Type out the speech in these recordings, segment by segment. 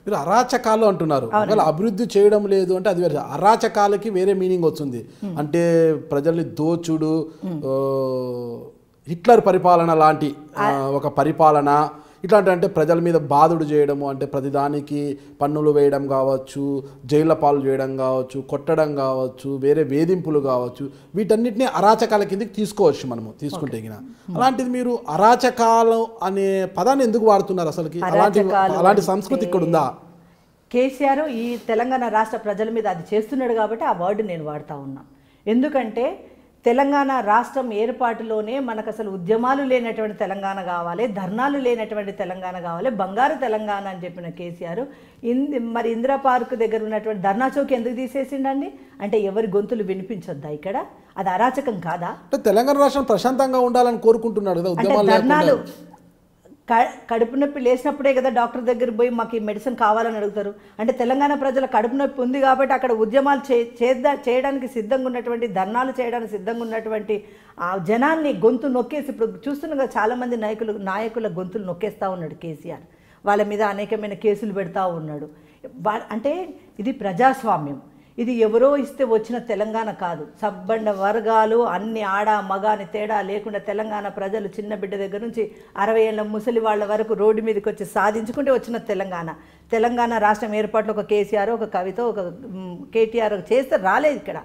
మీరు అరాచకాలు అంటున్నారు. ఒకవేళ అభివృద్ధి చేయడం లేదు అంటే అది వేరే. అరాచకాలకి వేరే మీనింగ్ వస్తుంది. అంటే ప్రజల్ని దోచుడు, హిట్లర్ పరిపాలన లాంటి ఒక పరిపాలన, ఇట్లాంటి అంటే ప్రజల మీద బాధుడు చేయడము, అంటే ప్రతిదానికి పన్నులు వేయడం కావచ్చు, జైళ్ళ పాలు చేయడం కావచ్చు, కొట్టడం కావచ్చు, వేరే వేధింపులు కావచ్చు, వీటన్నిటిని అరాచకాల కిందకి తీసుకోవచ్చు మనము తీసుకుంటే. అలాంటిది మీరు అరాచకాలు అనే పదాన్ని ఎందుకు వాడుతున్నారు అసలుకి? అలాంటి సంస్కృతి ఇక్కడ ఉందా? కేసీఆర్ ఈ తెలంగాణ రాష్ట్ర ప్రజల మీద అది చేస్తున్నాడు కాబట్టి ఆ వర్డ్ నేను వాడుతూ ఉన్నా. ఎందుకంటే తెలంగాణ రాష్ట్రం ఏర్పాటులోనే మనకు అసలు ఉద్యమాలు లేనటువంటి తెలంగాణ కావాలి, ధర్నాలు లేనటువంటి తెలంగాణ కావాలి, బంగారు తెలంగాణ అని చెప్పిన కేసీఆర్ మరి ఇందిరా పార్క్ దగ్గర ఉన్నటువంటి ధర్నా చౌక్ ఎందుకు తీసేసిండండి? అంటే ఎవరి గొంతులు వినిపించొద్దా ఇక్కడ? అది అరాచకం కాదా? తెలంగాణ రాష్ట్రం ప్రశాంతంగా ఉండాలని కోరుకుంటున్నాడు కదా. అంటే ధర్నాలు కడుపు నొప్పి లేచినప్పుడే కదా డాక్టర్ దగ్గర పోయి మాకు ఈ మెడిసిన్ కావాలని అడుగుతారు. అంటే తెలంగాణ ప్రజల కడుపు నొప్పి ఉంది కాబట్టి అక్కడ ఉద్యమాలు చేయడానికి సిద్ధంగా ఉన్నటువంటి, ధర్నాలు చేయడానికి సిద్ధంగా ఉన్నటువంటి ఆ జనాన్ని గొంతు నొక్కేసి, ఇప్పుడు చూస్తున్నాం కదా చాలామంది నాయకుల గొంతులు నొక్కేస్తూ ఉన్నాడు కేసీఆర్. వాళ్ళ మీద అనేకమైన కేసులు పెడతా ఉన్నాడు. అంటే ఇది ప్రజాస్వామ్యం. ఇది ఎవరో ఇస్తే వచ్చిన తెలంగాణ కాదు. సబ్బండ వర్గాలు అన్ని ఆడ మగ అని తేడా లేకుండా తెలంగాణ ప్రజలు చిన్న బిడ్డ దగ్గర నుంచి 60 ఏళ్ళ ముసలి వాళ్ళ వరకు రోడ్డు మీదకి వచ్చి సాధించుకుంటే వచ్చిన తెలంగాణ. తెలంగాణ రాష్ట్రం ఏర్పాట్లో ఒక కేసీఆర్, ఒక కవిత, ఒక కేటీఆర్ చేస్తే రాలేదు. ఇక్కడ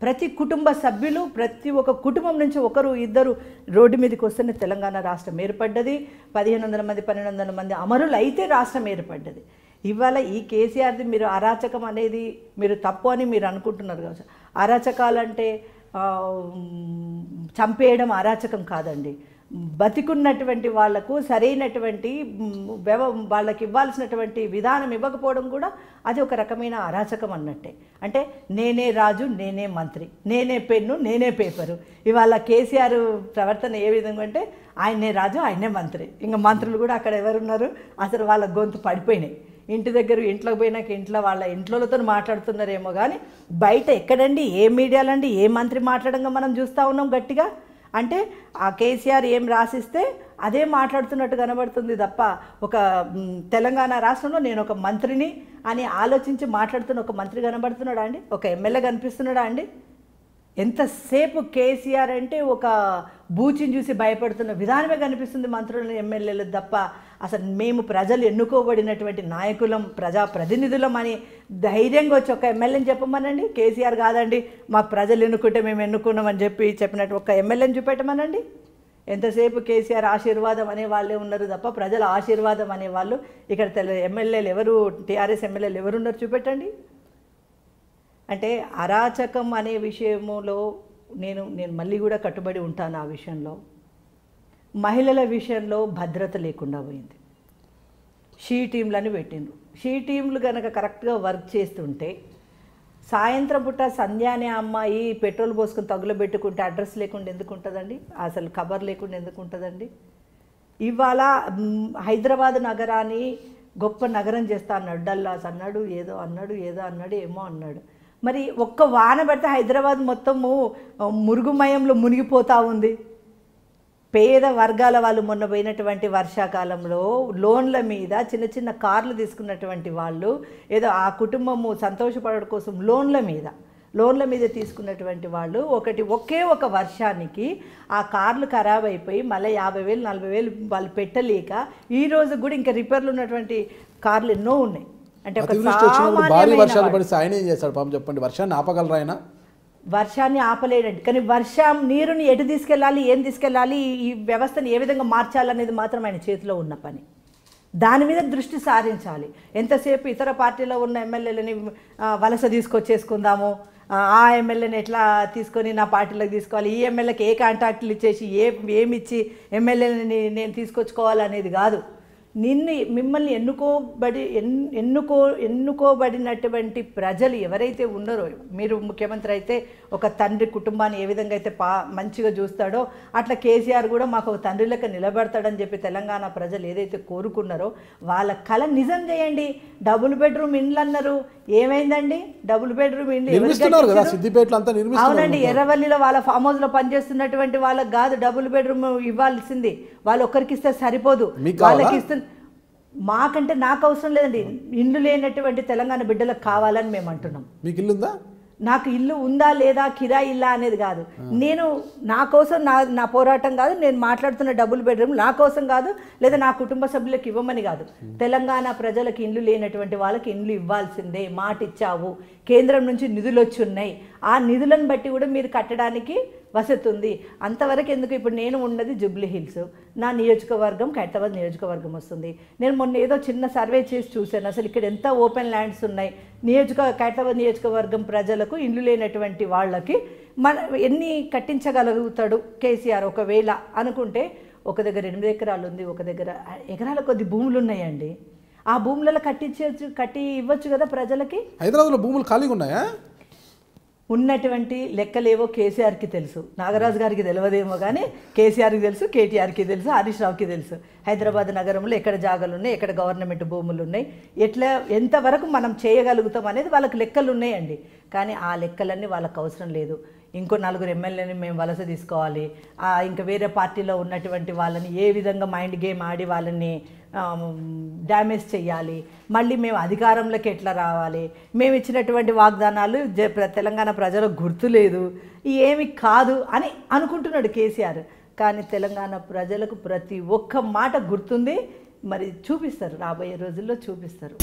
ప్రతి కుటుంబ సభ్యులు, ప్రతి ఒక్క కుటుంబం నుంచి ఒకరు ఇద్దరు రోడ్డు మీదకి వస్తేనే తెలంగాణ రాష్ట్రం ఏర్పడ్డది. 1500 మంది 1200 మంది అమరులు అయితే రాష్ట్రం ఏర్పడ్డది. ఇవాళ ఈ కేసీఆర్ది మీరు అరాచకం అనేది మీరు తప్పు అని మీరు అనుకుంటున్నారు కదా. అరాచకాలంటే చంపేయడం అరాచకం కాదండి. బతికున్నటువంటి వాళ్లకు సరైనటువంటి వాళ్ళకి ఇవ్వాల్సినటువంటి విధానం ఇవ్వకపోవడం కూడా అది ఒక రకమైన అరాచకం అన్నట్టే. అంటే నేనే రాజు, నేనే మంత్రి, నేనే పెన్ను, నేనే పేపరు. ఇవాళ కేసీఆర్ ప్రవర్తన ఏ విధంగా అంటే ఆయనే రాజు, ఆయనే మంత్రి. ఇంకా మంత్రులు కూడా అక్కడ ఎవరున్నారు అసలు వాళ్ళ గొంతు పడిపోయినాయి. ఇంటి దగ్గర ఇంట్లోకి పోయినాక వాళ్ళ ఇంట్లోతో మాట్లాడుతున్నారేమో కానీ బయట ఎక్కడండి, ఏ మీడియాలండి, ఏ మంత్రి మాట్లాడంగా మనం చూస్తూ ఉన్నాం గట్టిగా. అంటే ఆ కేసీఆర్ ఏం రాసిస్తే అదే మాట్లాడుతున్నట్టు కనబడుతుంది తప్ప ఒక తెలంగాణ రాష్ట్రంలో నేను ఒక మంత్రిని అని ఆలోచించి మాట్లాడుతున్న ఒక మంత్రి కనబడుతున్నాడా అండి? ఒక ఎమ్మెల్యే కనిపిస్తున్నాడా అండి? ఎంతసేపు కేసీఆర్ అంటే ఒక బూచిని చూసి భయపడుతున్న విధానమే కనిపిస్తుంది మంత్రులను, ఎమ్మెల్యేలు తప్ప అసలు మేము ప్రజలు ఎన్నుకోబడినటువంటి నాయకులం, ప్రజాప్రతినిధులం అని ధైర్యంగా వచ్చి ఒక ఎమ్మెల్యేని చెప్పమనండి. కేసీఆర్ కాదండి మాకు ప్రజలు ఎన్నుకుంటే మేము ఎన్నుకున్నామని చెప్పినట్టు ఒక ఎమ్మెల్యేని చూపెట్టమనండి. ఎంతసేపు కేసీఆర్ ఆశీర్వాదం అనే వాళ్ళే ఉన్నారు తప్ప ప్రజల ఆశీర్వాదం అనేవాళ్ళు ఇక్కడ ఎమ్మెల్యేలు ఎవరు, టీఆర్ఎస్ ఎమ్మెల్యేలు ఎవరున్నారు చూపెట్టండి. అంటే అరాచకం అనే విషయంలో నేను మళ్ళీ కూడా కట్టుబడి ఉంటాను. ఆ విషయంలో మహిళల విషయంలో భద్రత లేకుండా పోయింది. షీ టీంలని పెట్టిండ్రు. షీ టీంలు కనుక కరెక్ట్గా వర్క్ చేస్తుంటే సాయంత్రం పూట సంధ్య అనే అమ్మాయి పెట్రోల్ పోసుకొని తగులబెట్టుకుంటే అడ్రస్ లేకుండా ఎందుకు ఉంటుందండి? అసలు ఖబర్ లేకుండా ఎందుకు ఉంటుందండి? ఇవాళ హైదరాబాద్ నగరాన్ని గొప్ప నగరం చేస్తా అన్నాడు. డల్లాస్ అన్నాడు, ఏదో అన్నాడు, ఏమో అన్నాడు. మరి ఒక్క వాన పడితే హైదరాబాద్ మొత్తము మురుగుమయంలో మునిగిపోతూ ఉంది. పేద వర్గాల వాళ్ళు మొన్న పోయినటువంటి వర్షాకాలంలో లోన్ల మీద చిన్న చిన్న కార్లు తీసుకున్నటువంటి వాళ్ళు ఏదో ఆ కుటుంబము సంతోషపడడం కోసం లోన్ల మీద తీసుకున్నటువంటి వాళ్ళు ఒకే ఒక వర్షానికి ఆ కార్లు ఖరాబ్ అయిపోయి మళ్ళీ 50,000 40,000 వాళ్ళు పెట్టలేక ఈ రోజు కూడా ఇంకా రిపేర్లు ఉన్నటువంటి కార్లు ఎన్నో ఉన్నాయి. అంటే భారీ వర్షాలు పడితే ఆయన ఏం చేస్తాడు పాపం చెప్పండి? వర్షాన్ని ఆపగలరా ఆయన? వర్షాన్ని ఆపలేడండి. కానీ వర్షం నీరుని ఎటు తీసుకెళ్ళాలి, ఏం తీసుకెళ్ళాలి, ఈ వ్యవస్థను ఏ విధంగా మార్చాలనేది మాత్రం ఆయన చేతిలో ఉన్న పని. దాని మీద దృష్టి సారించాలి. ఎంతసేపు ఇతర పార్టీలో ఉన్న ఎమ్మెల్యేలని వలస తీసుకొచ్చేసుకుందాము, ఆ ఎమ్మెల్యేని ఎట్లా తీసుకొని నా పార్టీలోకి తీసుకోవాలి, ఈ ఎమ్మెల్యేకి ఏ కాంటాక్ట్లు ఇచ్చేసి ఏమిచ్చి ఎమ్మెల్యేని నేను తీసుకొచ్చుకోవాలనేది కాదు. మిమ్మల్ని ఎన్నుకోబడినటువంటి ప్రజలు ఎవరైతే ఉన్నారో, మీరు ముఖ్యమంత్రి అయితే ఒక తండ్రి కుటుంబాన్ని ఏ విధంగా అయితే మంచిగా చూస్తాడో అట్లా కేసీఆర్ కూడా మాకు ఒక తండ్రి లెక్క నిలబడతాడని చెప్పి తెలంగాణ ప్రజలు ఏదైతే కోరుకున్నారో వాళ్ళ కళ నిజం చేయండి. డబుల్ బెడ్రూమ్ ఇండ్లు అన్నారు, ఏమైందండి? డబుల్ బెడ్రూమ్ ఇండ్లు అవునండి, ఎర్రవల్లిలో వాళ్ళ ఫామ్ హౌస్లో పనిచేస్తున్నటువంటి వాళ్ళకి కాదు డబుల్ బెడ్రూమ్ ఇవ్వాల్సింది. వాళ్ళు ఒక్కరికి ఇస్తే సరిపోదు, వాళ్ళకి ఇస్తుంది. మాకంటే నాకు అవసరం లేదండి, ఇల్లు లేనటువంటి తెలంగాణ బిడ్డలకు కావాలని మేము అంటున్నాం. మీకు ఇల్లు ఉందా? నాకు ఇల్లు ఉందా లేదా, కిరాయి ఇల్లా అనేది కాదు. నేను నా కోసం నా పోరాటం కాదు, నేను మాట్లాడుతున్న డబుల్ బెడ్రూమ్ నా కోసం కాదు, లేదా నా కుటుంబ సభ్యులకు ఇవ్వమని కాదు. తెలంగాణ ప్రజలకు ఇండ్లు లేనటువంటి వాళ్ళకి ఇండ్లు ఇవ్వాల్సిందే, మాట ఇచ్చావు, కేంద్రం నుంచి నిధులు వచ్చి ఉన్నాయి, ఆ నిధులను బట్టి కూడా మీరు కట్టడానికి వసతి ఉంది. అంతవరకు ఎందుకు? ఇప్పుడు నేను ఉన్నది జూబ్లీ హిల్స్, నా నియోజకవర్గం ఖైరతాబాద్ నియోజకవర్గం వస్తుంది. నేను మొన్న ఏదో చిన్న సర్వే చేసి చూశాను, అసలు ఇక్కడ ఎంత ఓపెన్ ల్యాండ్స్ ఉన్నాయి. ఖైరతాబాద్ నియోజకవర్గం ప్రజలకు ఇండ్లు లేనటువంటి వాళ్ళకి ఎన్ని కట్టించగలుగుతాడు కేసీఆర్ ఒకవేళ అనుకుంటే, ఒక దగ్గర 8 ఎకరాలు ఉంది, ఒక దగ్గర ఎకరాల కొద్ది భూములు ఉన్నాయండి. ఆ భూములలో కట్టి ఇవ్వచ్చు కదా ప్రజలకి. హైదరాబాద్లో భూములు ఖాళీగా ఉన్నాయా? ఉన్నటువంటి లెక్కలేవో కేసీఆర్కి తెలుసు, నాగరాజు గారికి తెలియదేమో కానీ కేసీఆర్కి తెలుసు, కేటీఆర్కి తెలుసు, హరీష్ రావుకి తెలుసు. హైదరాబాద్ నగరంలో ఎక్కడ జాగాలు ఉన్నాయి, ఎక్కడ గవర్నమెంట్ భూములు ఉన్నాయి, ఎంతవరకు మనం చేయగలుగుతాం అనేది వాళ్ళకి లెక్కలు ఉన్నాయండి. కానీ ఆ లెక్కలన్నీ వాళ్ళకి అవసరం లేదు. ఇంకో 4 ఎమ్మెల్యేని మేము వలస తీసుకోవాలి, ఇంకా వేరే పార్టీలో ఉన్నటువంటి వాళ్ళని ఏ విధంగా మైండ్ గేమ్ ఆడి వాళ్ళని డ్యామేజ్ చేయాలి, మళ్ళీ మేము అధికారంలోకి ఎట్లా రావాలి, మేము ఇచ్చినటువంటి వాగ్దానాలు తెలంగాణ ప్రజలకు గుర్తులేదు, ఏమి కాదు అని అనుకుంటున్నాడు కేసీఆర్. కానీ తెలంగాణ ప్రజలకు ప్రతి ఒక్క మాట గుర్తుంది. మరి చూపిస్తారు, రాబోయే రోజుల్లో చూపిస్తారు.